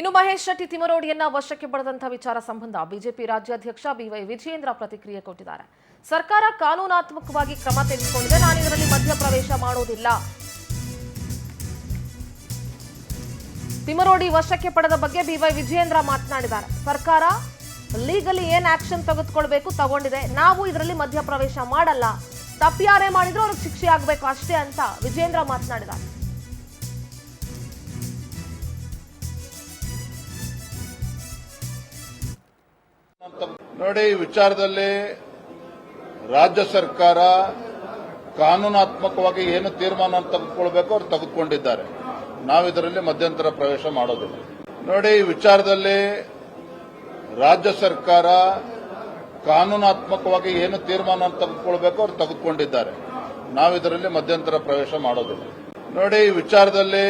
ಇನ್ನು ಮಹೇಶ್ ಶೆಟ್ಟಿ ತಿಮರೋಡಿಯನ್ನ ವಶಕ್ಕೆ ಪಡೆದಂತಹ ವಿಚಾರ ಸಂಬಂಧ ಬಿಜೆಪಿ ರಾಜ್ಯಾಧ್ಯಕ್ಷ ಬಿವೈ ವಿಜಯೇಂದ್ರ ಪ್ರತಿಕ್ರಿಯೆ ಕೊಟ್ಟಿದ್ದಾರೆ. ಸರ್ಕಾರ ಕಾನೂನಾತ್ಮಕವಾಗಿ ಕ್ರಮ ತೆಗೆದುಕೊಂಡಿದೆ, ನಾನು ಇದರಲ್ಲಿ ಮಧ್ಯಪ್ರವೇಶ ಮಾಡೋದಿಲ್ಲ. ತಿಮರೋಡಿ ವಶಕ್ಕೆ ಪಡೆದ ಬಗ್ಗೆ ಬಿವೈ ವಿಜಯೇಂದ್ರ ಮಾತನಾಡಿದ್ದಾರೆ. ಸರ್ಕಾರ ಲೀಗಲಿ ಏನ್ ಆಕ್ಷನ್ ತೆಗೆದುಕೊಳ್ಬೇಕು ತಗೊಂಡಿದೆ, ನಾವು ಇದರಲ್ಲಿ ಮಧ್ಯಪ್ರವೇಶ ಮಾಡಲ್ಲ. ತಪ್ಪು ಯಾರೇ ಮಾಡಿದ್ರು ಅವ್ರಿಗೆ ಶಿಕ್ಷೆ ಆಗಬೇಕು ಅಷ್ಟೇ ಅಂತ ವಿಜಯೇಂದ್ರ ಮಾತನಾಡಿದ್ದಾರೆ. ನೋಡಿ, ಈ ವಿಚಾರದಲ್ಲಿ ರಾಜ್ಯ ಸರ್ಕಾರ ಕಾನೂನಾತ್ಮಕವಾಗಿ ಏನು ತೀರ್ಮಾನ ತೆಗೆದುಕೊಳ್ಬೇಕು ಅವ್ರು ತೆಗೆದುಕೊಂಡಿದ್ದಾರೆ. ನಾವು ಇದರಲ್ಲಿ ಮಧ್ಯಂತರ ಪ್ರವೇಶ ಮಾಡೋದಿಲ್ಲ. ನೋಡಿ, ಈ ವಿಚಾರದಲ್ಲಿ ರಾಜ್ಯ ಸರ್ಕಾರ ಕಾನೂನಾತ್ಮಕವಾಗಿ ಏನು ತೀರ್ಮಾನ ತೆಗೆದುಕೊಳ್ಬೇಕು ಅವ್ರು ತೆಗೆದುಕೊಂಡಿದ್ದಾರೆ. ನಾವು ಇದರಲ್ಲಿ ಮಧ್ಯಂತರ ಪ್ರವೇಶ ಮಾಡೋದಿಲ್ಲ. ನೋಡಿ, ಈ ವಿಚಾರದಲ್ಲಿ